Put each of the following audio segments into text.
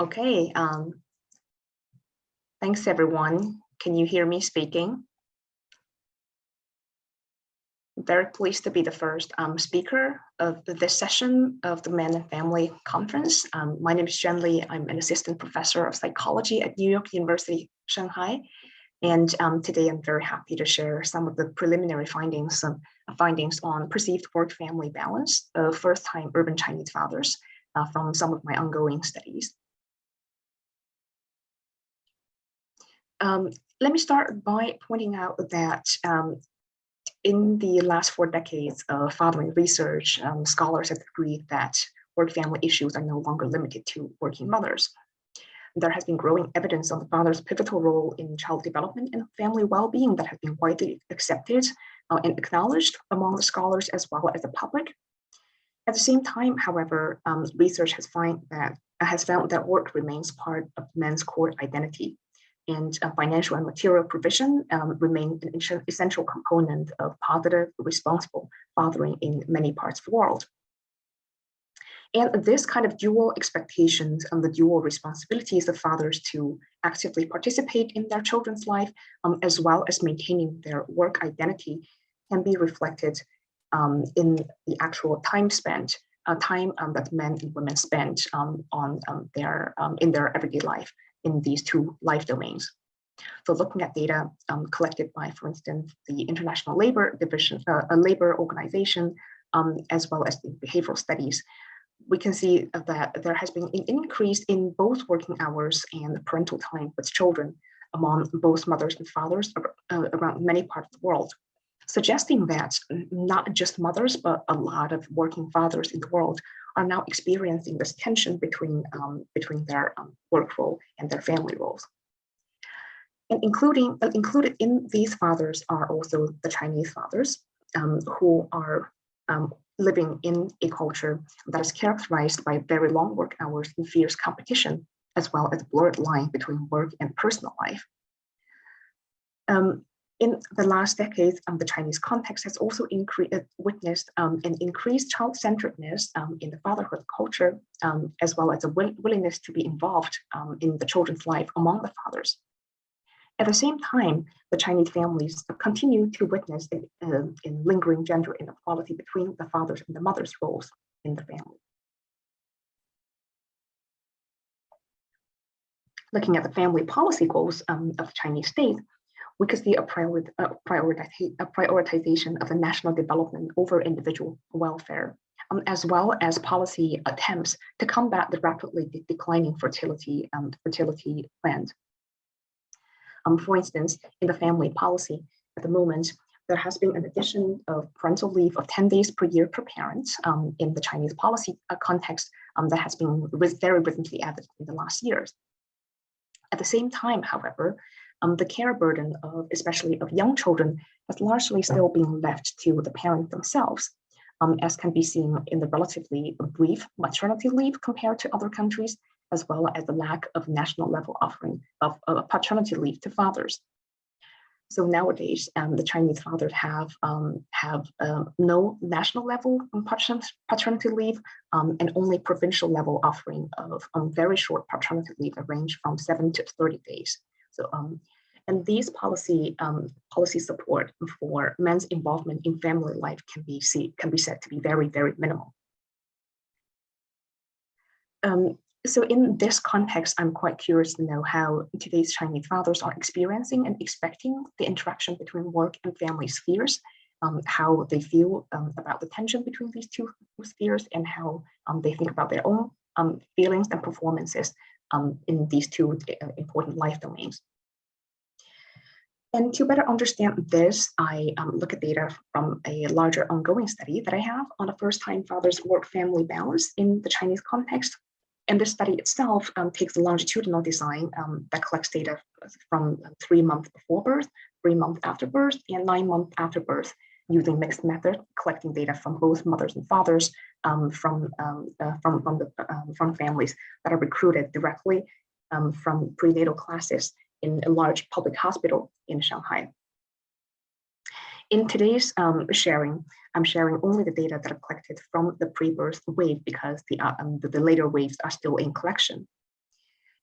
Okay, thanks everyone. Can you hear me speaking? Very pleased to be the first speaker of this session of the Men and Family Conference. My name is Jen Li. I'm an assistant professor of psychology at New York University, Shanghai. And today I'm very happy to share some of the preliminary findings on perceived work-family balance of first-time urban Chinese fathers from some of my ongoing studies. Let me start by pointing out that in the last 4 decades of fathering research, scholars have agreed that work-family issues are no longer limited to working mothers. There has been growing evidence of the father's pivotal role in child development and family well-being that has been widely accepted and acknowledged among the scholars as well as the public. At the same time, however, research has found that work remains part of men's core identity, and financial and material provision remain an essential component of positive, responsible fathering in many parts of the world. And this kind of dual expectations and the dual responsibilities of fathers to actively participate in their children's life, as well as maintaining their work identity, can be reflected in the actual time spent, that men and women spend in their everyday life in these two life domains. So looking at data collected by, for instance, the International Labor Division, a labor organization, as well as the behavioral studies, we can see that there has been an increase in both working hours and parental time with children among both mothers and fathers around many parts of the world, suggesting that not just mothers, but a lot of working fathers in the world are now experiencing this tension between their work role and their family roles. And included in these fathers are also the Chinese fathers who are living in a culture that is characterized by very long work hours and fierce competition, as well as a blurred line between work and personal life. In the last decades, the Chinese context has also witnessed an increased child-centeredness in the fatherhood culture, as well as a willingness to be involved in the children's life among the fathers. At the same time, the Chinese families continue to witness in lingering gender inequality between the father's and the mother's roles in the family. Looking at the family policy goals of the Chinese state, we could see a prioritization of the national development over individual welfare, as well as policy attempts to combat the rapidly declining fertility trend. For instance, in the family policy, at the moment, there has been an addition of parental leave of 10 days per year per parent in the Chinese policy context that has been very recently added in the last years. At the same time, however, the care burden of, especially of young children, has largely still been left to the parents themselves, as can be seen in the relatively brief maternity leave compared to other countries, as well as the lack of national level offering of paternity leave to fathers. So nowadays, the Chinese fathers have no national level paternity leave and only provincial level offering of very short paternity leave that range from 7 to 30 days. So, and these policy support for men's involvement in family life can be said to be very, very minimal. So in this context, I'm quite curious to know how today's Chinese fathers are experiencing and expecting the interaction between work and family spheres, how they feel about the tension between these two spheres, and how they think about their own feelings and performances in these two important life domains. And to better understand this, I look at data from a larger ongoing study that I have on a first-time father's work-family balance in the Chinese context. And this study itself takes a longitudinal design that collects data from 3 months before birth, 3 months after birth, and 9 months after birth, using mixed method, collecting data from both mothers and fathers from families that are recruited directly from prenatal classes in a large public hospital in Shanghai. In today's sharing, I'm sharing only the data that are collected from the pre-birth wave because the later waves are still in collection.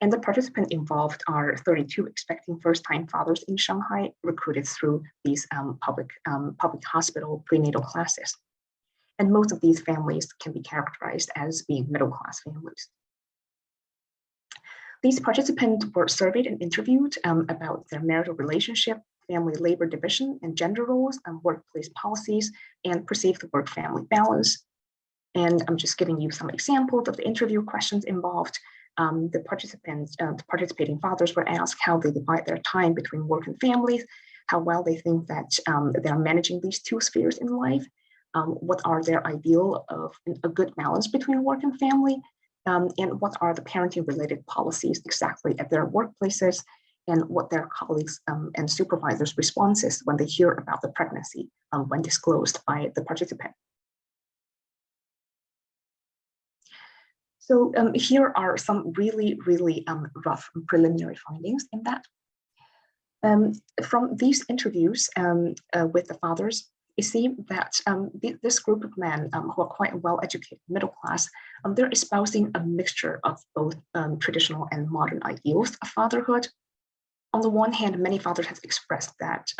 And the participants involved are 32 expecting first-time fathers in Shanghai, recruited through these public hospital prenatal classes. And most of these families can be characterized as being middle-class families. These participants were surveyed and interviewed about their marital relationship, family labor division and gender roles, workplace policies, and perceived work-family balance. And I'm just giving you some examples of the interview questions involved. The participating fathers were asked how they divide their time between work and family, how well they think that they are managing these two spheres in life, what are their ideal of a good balance between work and family, and what are the parenting-related policies exactly at their workplaces, and what their colleagues and supervisors' responses when they hear about the pregnancy when disclosed by the participant. So here are some really rough preliminary findings in that. From these interviews with the fathers, it seemed that this group of men who are quite well-educated, middle class, they're espousing a mixture of both traditional and modern ideals of fatherhood. On the one hand, many fathers have expressed that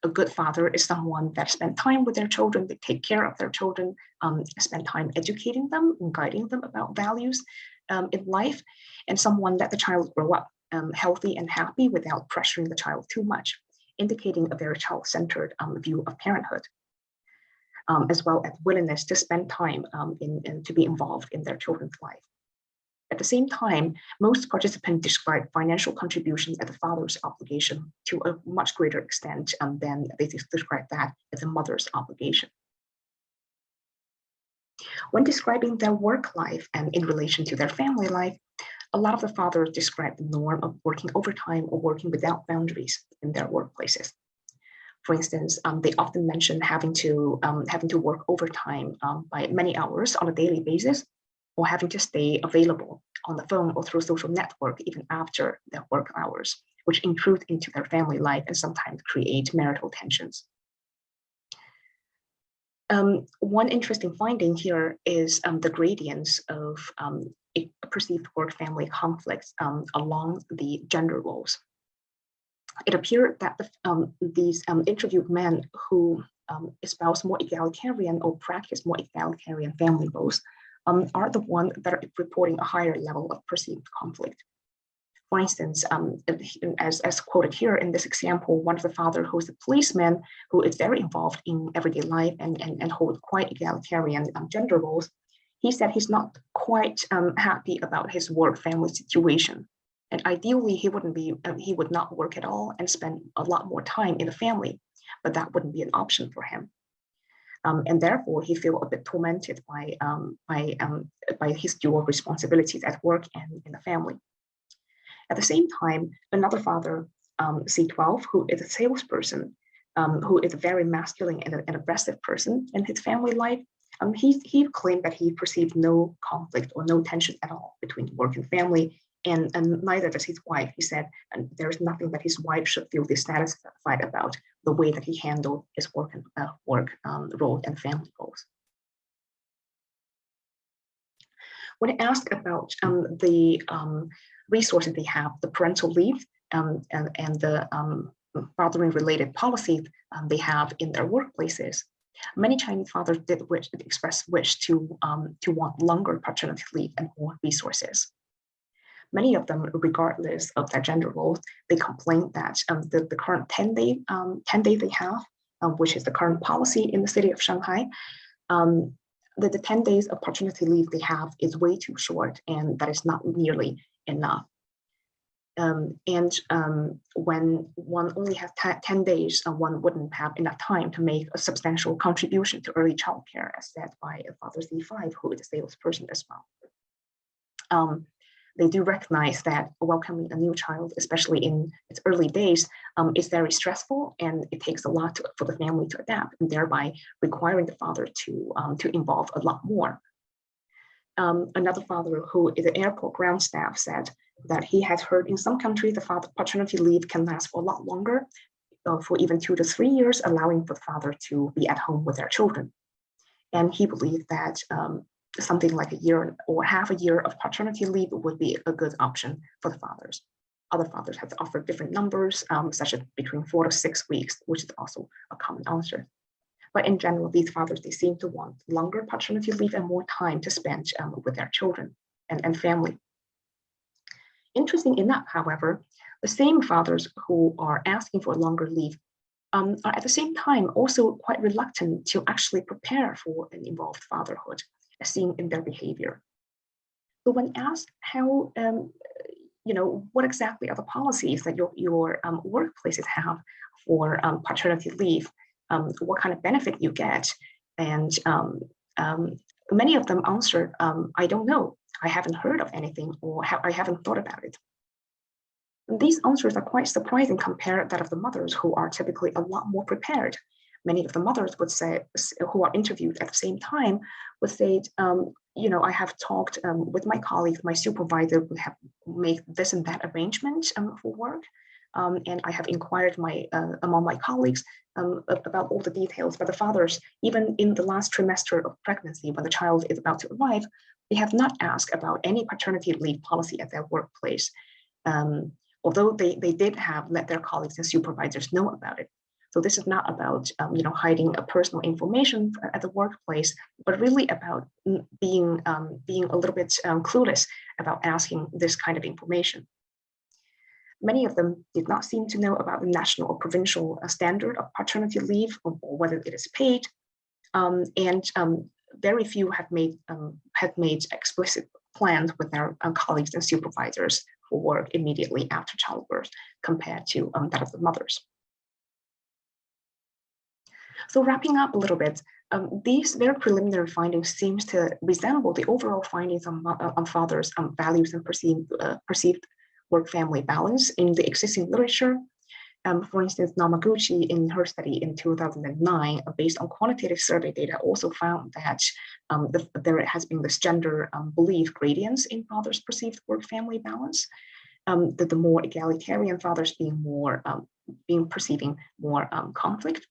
a good father is someone that spends time with their children, they take care of their children, spend time educating them and guiding them about values in life, and someone that the child grow up healthy and happy without pressuring the child too much, indicating a very child-centered view of parenthood, as well as willingness to spend time and to be involved in their children's life. At the same time, most participants describe financial contribution as the father's obligation to a much greater extent than they describe that as a mother's obligation. When describing their work life and in relation to their family life, a lot of the fathers describe the norm of working overtime or working without boundaries in their workplaces. For instance, they often mention having to work overtime by many hours on a daily basis, or having to stay available on the phone or through social network even after their work hours, which intrude into their family life and sometimes create marital tensions. One interesting finding here is the gradients of perceived work-family conflicts along the gender roles. It appeared that these interviewed men who espouse more egalitarian or practice more egalitarian family roles are the ones that are reporting a higher level of perceived conflict. For instance, as quoted here in this example, one of the father who is a policeman who is very involved in everyday life and hold quite egalitarian gender roles, he said he's not quite happy about his work-family situation. And ideally, he would not work at all and spend a lot more time in the family, but that wouldn't be an option for him. And therefore, he feels a bit tormented by his dual responsibilities at work and in the family. At the same time, another father, C12, who is a salesperson, who is a very masculine and aggressive person in his family life, he claimed that he perceived no conflict or no tension at all between work and family, and neither does his wife. He said there is nothing that his wife should feel dissatisfied about the way that he handled his work role and family roles. When asked about the resources they have, the parental leave and the fathering-related policies they have in their workplaces, many Chinese fathers did express wish to want longer paternity leave and more resources. Many of them, regardless of their gender roles, they complain that the current 10 days they have, which is the current policy in the city of Shanghai, the 10 days of paternity leave they have is way too short, and that is not nearly enough. When one only has 10 days, one wouldn't have enough time to make a substantial contribution to early childcare, as said by Father C5, who is a salesperson as well. They do recognize that welcoming a new child, especially in its early days, is very stressful, and it takes a lot for the family to adapt, and thereby requiring the father to involve a lot more. Another father who is an airport ground staff said that he has heard in some countries the father paternity leave can last for a lot longer, for even 2 to 3 years, allowing for the father to be at home with their children. And he believed that something like a year or half a year of paternity leave would be a good option for the fathers. Other fathers have offered different numbers, such as between 4 to 6 weeks, which is also a common answer. But in general, these fathers, they seem to want longer paternity leave and more time to spend with their children and family. Interesting enough, however, the same fathers who are asking for longer leave are at the same time also quite reluctant to actually prepare for an involved fatherhood, as seen in their behavior. So when asked how, what exactly are the policies that your workplaces have for paternity leave, what kind of benefit you get, and many of them answered, I don't know, I haven't heard of anything, or I haven't thought about it. And these answers are quite surprising compared to that of the mothers, who are typically a lot more prepared. Many of the mothers would say, who are interviewed at the same time, would say, I have talked with my colleagues, my supervisor would have made this and that arrangement for work. And I have inquired among my colleagues about all the details. But the fathers, even in the last trimester of pregnancy, when the child is about to arrive, they have not asked about any paternity leave policy at their workplace. Although they did have let their colleagues and supervisors know about it. So this is not about hiding a personal information at the workplace, but really about being a little bit clueless about asking this kind of information. Many of them did not seem to know about the national or provincial standard of paternity leave, or whether it is paid, and very few have made explicit plans with their colleagues and supervisors for work immediately after childbirth, compared to that of the mothers. So wrapping up a little bit, these very preliminary findings seems to resemble the overall findings on fathers' values and perceived work-family balance in the existing literature. For instance, Namaguchi, in her study in 2009, based on quantitative survey data, also found that there has been this gender belief gradients in fathers' perceived work-family balance. That the more egalitarian fathers being perceiving more conflict.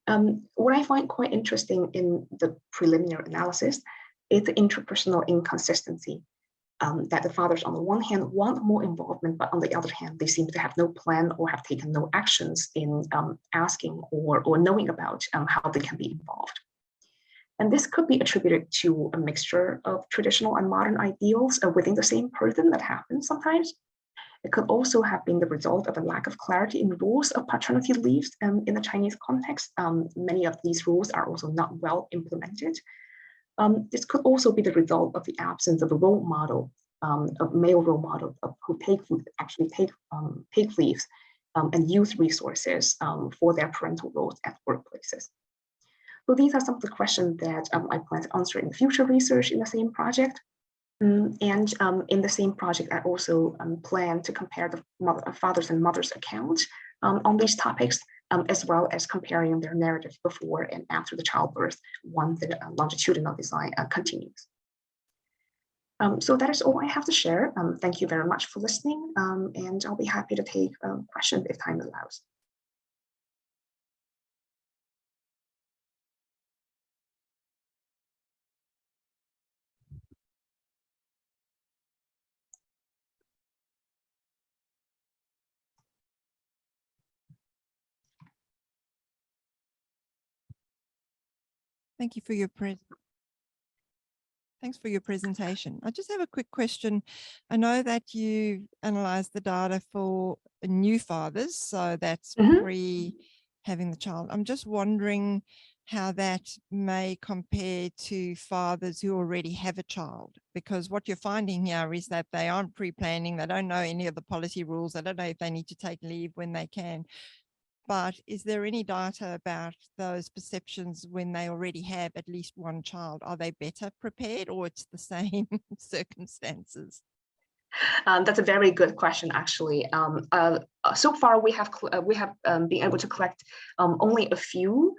What I find quite interesting in the preliminary analysis is the interpersonal inconsistency. That the fathers, on the one hand, want more involvement, but on the other hand, they seem to have no plan or have taken no actions in asking or knowing about how they can be involved. And this could be attributed to a mixture of traditional and modern ideals within the same person that happens sometimes. It could also have been the result of a lack of clarity in rules of paternity leaves in the Chinese context. Many of these rules are also not well implemented. This could also be the result of the absence of a role model, of male role model who actually take leaves and use resources for their parental roles at workplaces. So these are some of the questions that I plan to answer in future research in the same project. And in the same project, I also plan to compare the fathers and mothers' accounts on these topics, as well as comparing their narrative before and after the childbirth once the longitudinal design continues. So that is all I have to share. Thank you very much for listening, and I'll be happy to take questions if time allows. Thank you for your Thanks for your presentation. I just have a quick question. I know that you analyzed the data for new fathers, so that's pre having the child. I'm just wondering how that may compare to fathers who already have a child, because what you're finding here is that they aren't pre-planning, they don't know any of the policy rules, they don't know if they need to take leave when they can. But is there any data about those perceptions when they already have at least one child? Are they better prepared, or it's the same circumstances? That's a very good question, actually. So far, we have been able to collect only a few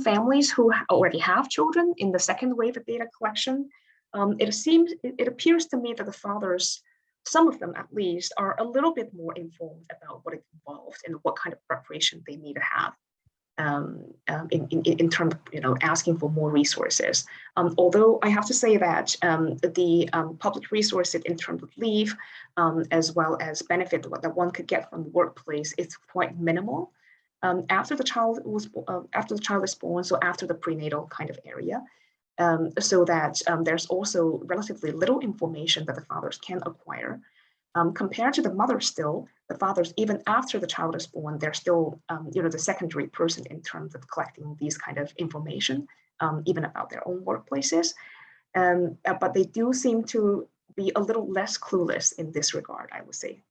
families who already have children in the second wave of data collection. It appears to me that the fathers, some of them at least, are a little bit more informed about what is involved and what kind of preparation they need to have. in terms of, asking for more resources. Although I have to say that the public resources in terms of leave, as well as benefit that one could get from the workplace, is quite minimal. After the child is born, so after the prenatal kind of area, so that there's also relatively little information that the fathers can acquire. Compared to the mother, still, the fathers, even after the child is born, they're still, the secondary person in terms of collecting these kind of information, even about their own workplaces. But they do seem to be a little less clueless in this regard, I would say.